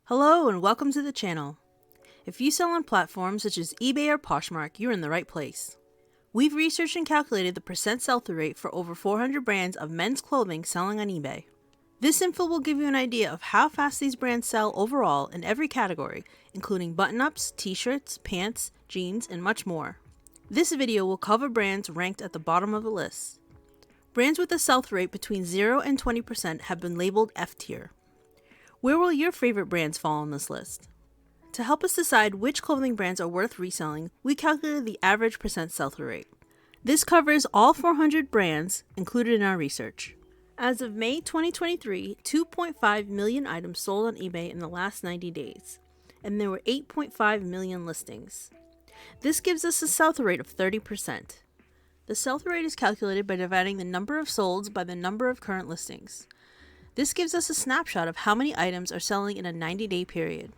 Hello and welcome to the channel. If you sell on platforms such as eBay or Poshmark, you're in the right place. We've researched and calculated the percent sell-through rate for over 400 brands of men's clothing selling on eBay. This info will give you an idea of how fast these brands sell overall in every category, including button-ups, t-shirts, pants, jeans, and much more. This video will cover brands ranked at the bottom of the list. Brands with a sell-through rate between 0 and 20% have been labeled F tier. Where will your favorite brands fall on this list? To help us decide which clothing brands are worth reselling, we calculated the average percent sell-through rate. This covers all 400 brands included in our research. As of May 2023, 2.5 million items sold on eBay in the last 90 days, and there were 8.5 million listings. This gives us a sell-through rate of 30%. The sell-through rate is calculated by dividing the number of solds by the number of current listings. This gives us a snapshot of how many items are selling in a 90-day period.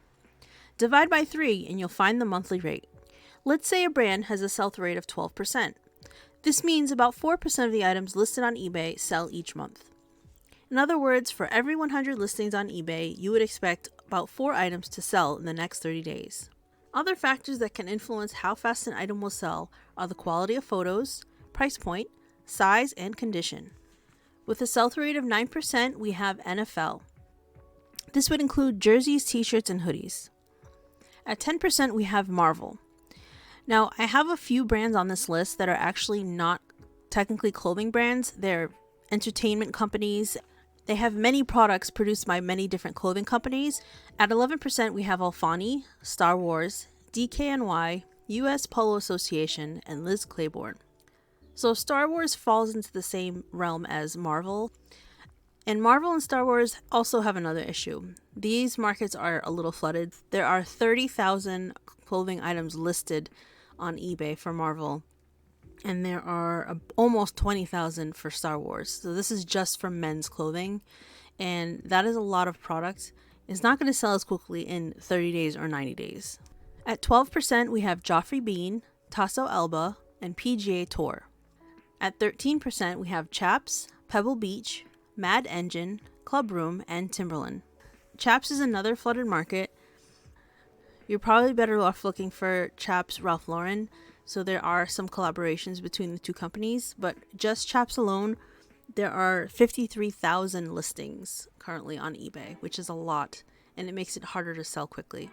Divide by 3 and you'll find the monthly rate. Let's say a brand has a sell-through rate of 12%. This means about 4% of the items listed on eBay sell each month. In other words, for every 100 listings on eBay, you would expect about 4 items to sell in the next 30 days. Other factors that can influence how fast an item will sell are the quality of photos, price point, size, and condition. With a sell-through rate of 9%, we have NFL. This would include jerseys, t-shirts, and hoodies. At 10%, we have Marvel. Now, I have a few brands on this list that are actually not technically clothing brands. They're entertainment companies. They have many products produced by many different clothing companies. At 11%, we have Alfani, Star Wars, DKNY, US Polo Association, and Liz Claiborne. So Star Wars falls into the same realm as Marvel. And Marvel and Star Wars also have another issue. These markets are a little flooded. There are 30,000 clothing items listed on eBay for Marvel. And there are almost 20,000 for Star Wars. So this is just for men's clothing. And that is a lot of product. It's not going to sell as quickly in 30 days or 90 days. At 12%, we have Joffrey Bean, Tasso Elba, and PGA Tour. At 13%, we have Chaps, Pebble Beach, Mad Engine, Club Room, and Timberland. Chaps is another flooded market. You're probably better off looking for Chaps Ralph Lauren. So there are some collaborations between the two companies, but just Chaps alone, there are 53,000 listings currently on eBay, which is a lot, and it makes it harder to sell quickly.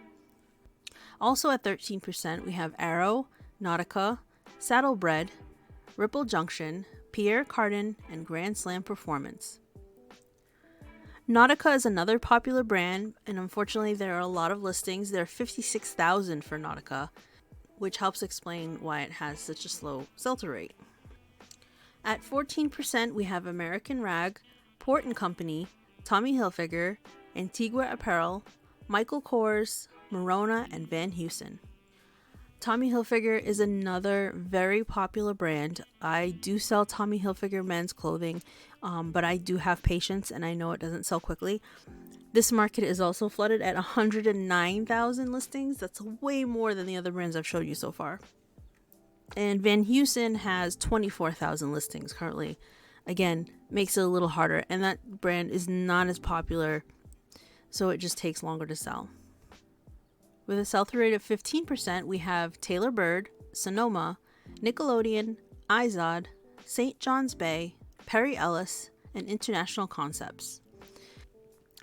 Also at 13%, we have Arrow, Nautica, Saddlebred, Ripple Junction, Pierre Cardin, and Grand Slam Performance. Nautica is another popular brand, and unfortunately there are a lot of listings. There are 56,000 for Nautica, which helps explain why it has such a slow sell-through rate. At 14%, we have American Rag, Port & Company, Tommy Hilfiger, Antigua Apparel, Michael Kors, Merona, and Van Heusen. Tommy Hilfiger is another very popular brand. I do sell Tommy Hilfiger men's clothing, but I do have patience and I know it doesn't sell quickly. This market is also flooded at 109,000 listings. That's way more than the other brands I've showed you so far. And Van Heusen has 24,000 listings currently. Again, makes it a little harder, and that brand is not as popular, so it just takes longer to sell. With a sell-through rate of 15%, we have Taylor Bird, Sonoma, Nickelodeon, Izod, St. John's Bay, Perry Ellis, and International Concepts.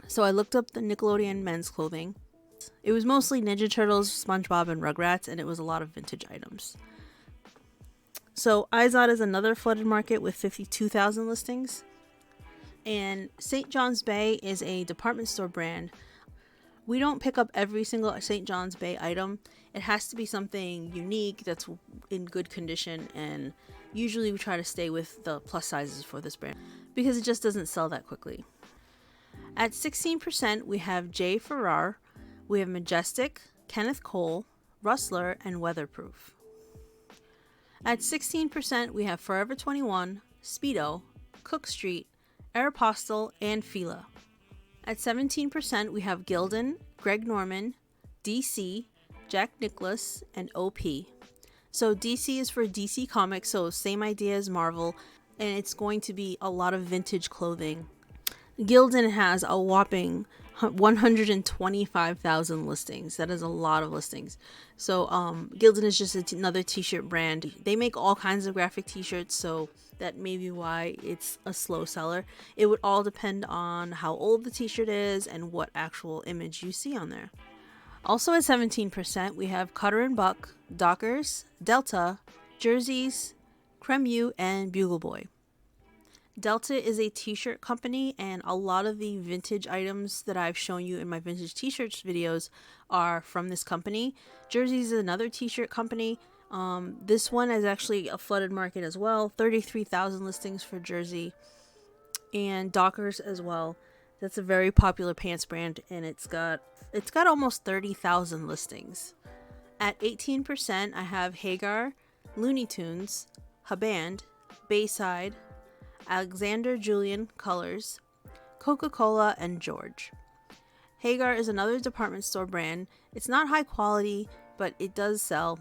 So I looked up the Nickelodeon men's clothing. It was mostly Ninja Turtles, SpongeBob, and Rugrats, and it was a lot of vintage items. So Izod is another flooded market with 52,000 listings. And St. John's Bay is a department store brand. We don't pick up every single St. John's Bay item. It has to be something unique that's in good condition, and usually we try to stay with the plus sizes for this brand because it just doesn't sell that quickly. At 16%, we have J. Farrar, we have Majestic, Kenneth Cole, Rustler, and Weatherproof. At 16%, we have Forever 21, Speedo, Cook Street, Aeropostale, and Fila. At 17%, we have Gildan, Greg Norman, DC, Jack Nicklaus, and OP. So DC is for DC Comics, so same idea as Marvel, and it's going to be a lot of vintage clothing. Gildan has a whopping 125,000 listings. That is a lot of listings. So Gildan is just another t-shirt brand. They make all kinds of graphic t-shirts, so that may be why it's a slow seller. It would all depend on how old the t-shirt is and what actual image you see on there. Also at 17%, we have Cutter & Buck, Dockers, Delta, Jerseys, Cremu, and Bugle Boy. Delta is a t-shirt company, and a lot of the vintage items that I've shown you in my vintage t-shirts videos are from this company. Jerseys is another t-shirt company. This one is actually a flooded market as well. 33,000 listings for Jersey, and Dockers as well. That's a very popular pants brand, and it's got almost 30,000 listings. At 18%, I have Hagar, Looney Tunes, Haband, Bayside, Alexander Julian Colors, Coca-Cola, and George. Hagar is another department store brand. It's not high quality, but it does sell.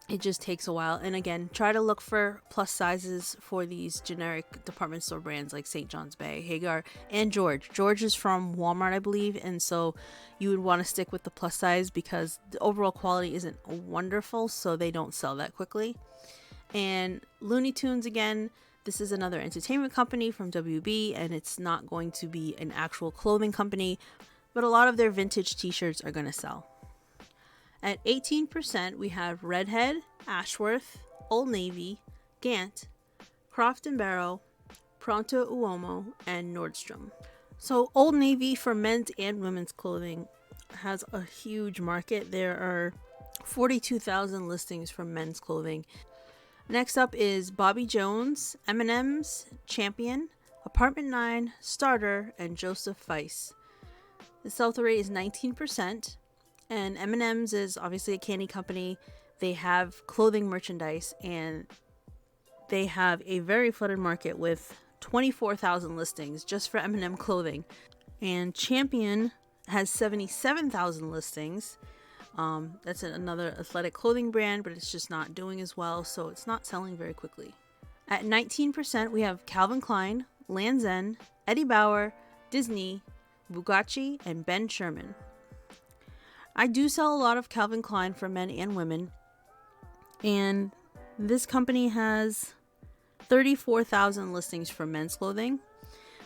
It just takes a while. And again, try to look for plus sizes for these generic department store brands like St. John's Bay, Hagar, and George. George is from Walmart, I believe, and so you would want to stick with the plus size because the overall quality isn't wonderful, so they don't sell that quickly. And Looney Tunes, again, this is another entertainment company from WB, and it's not going to be an actual clothing company, but a lot of their vintage t-shirts are going to sell. At 18%, we have Redhead, Ashworth, Old Navy, Gant, Croft & Barrow, Pronto Uomo, and Nordstrom. So Old Navy for men's and women's clothing has a huge market. There are 42,000 listings for men's clothing. Next up is Bobby Jones, M&M's, Champion, Apartment 9, Starter, and Joseph Weiss. The sell-through rate is 19%, and M&M's is obviously a candy company. They have clothing merchandise, and they have a very flooded market with 24,000 listings just for M&M clothing. And Champion has 77,000 listings. That's another athletic clothing brand, but it's just not doing as well, so it's not selling very quickly. At 19%, we have Calvin Klein, Lands' End, Eddie Bauer, Disney, Bugatti, and Ben Sherman. I do sell a lot of Calvin Klein for men and women, and this company has 34,000 listings for men's clothing.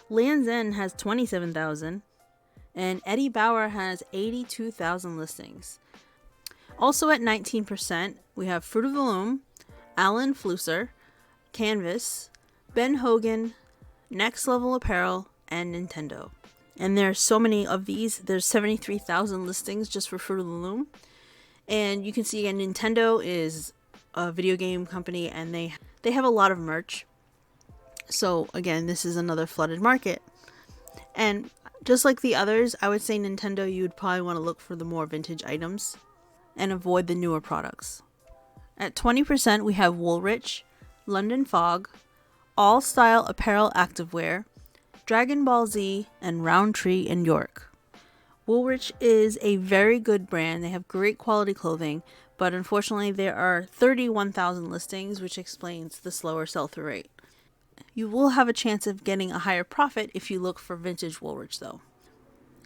Lands' End has 27,000, and Eddie Bauer has 82,000 listings. Also at 19%, we have Fruit of the Loom, Alan Flusser, Canvas, Ben Hogan, Next Level Apparel, and Nintendo. And there are so many of these. There's 73,000 listings just for Fruit of the Loom. And you can see again, Nintendo is a video game company, and they have a lot of merch. So again, this is another flooded market. And just like the others, I would say Nintendo, you would probably want to look for the more vintage items and avoid the newer products. At 20%, we have Woolrich, London Fog, All Style Apparel Activewear, Dragon Ball Z, and Roundtree in York. Woolrich is a very good brand. They have great quality clothing, but unfortunately there are 31,000 listings, which explains the slower sell-through rate. You will have a chance of getting a higher profit if you look for vintage Woolrich though.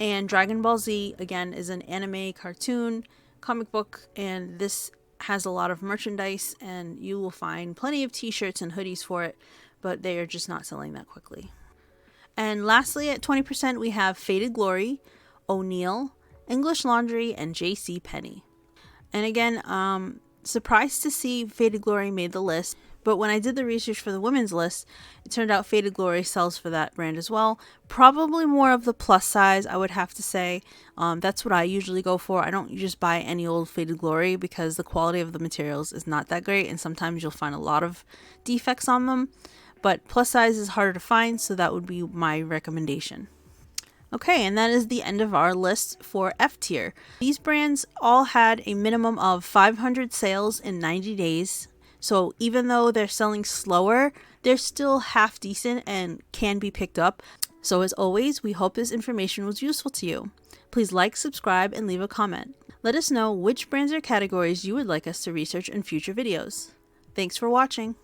And Dragon Ball Z, again, is an anime cartoon comic book, and this has a lot of merchandise, and you will find plenty of t-shirts and hoodies for it, but they are just not selling that quickly. And lastly, at 20%, we have Faded Glory, O'Neill, English Laundry, and J.C. Penney. And again, surprised to see Faded Glory made the list, but when I did the research for the women's list, it turned out Faded Glory sells for that brand as well. Probably more of the plus size, I would have to say. That's what I usually go for. I don't just buy any old Faded Glory because the quality of the materials is not that great, and sometimes you'll find a lot of defects on them. But plus size is harder to find, so that would be my recommendation. Okay, and that is the end of our list for F tier. These brands all had a minimum of 500 sales in 90 days. So even though they're selling slower, they're still half decent and can be picked up. So as always, we hope this information was useful to you. Please like, subscribe, and leave a comment. Let us know which brands or categories you would like us to research in future videos. Thanks for watching.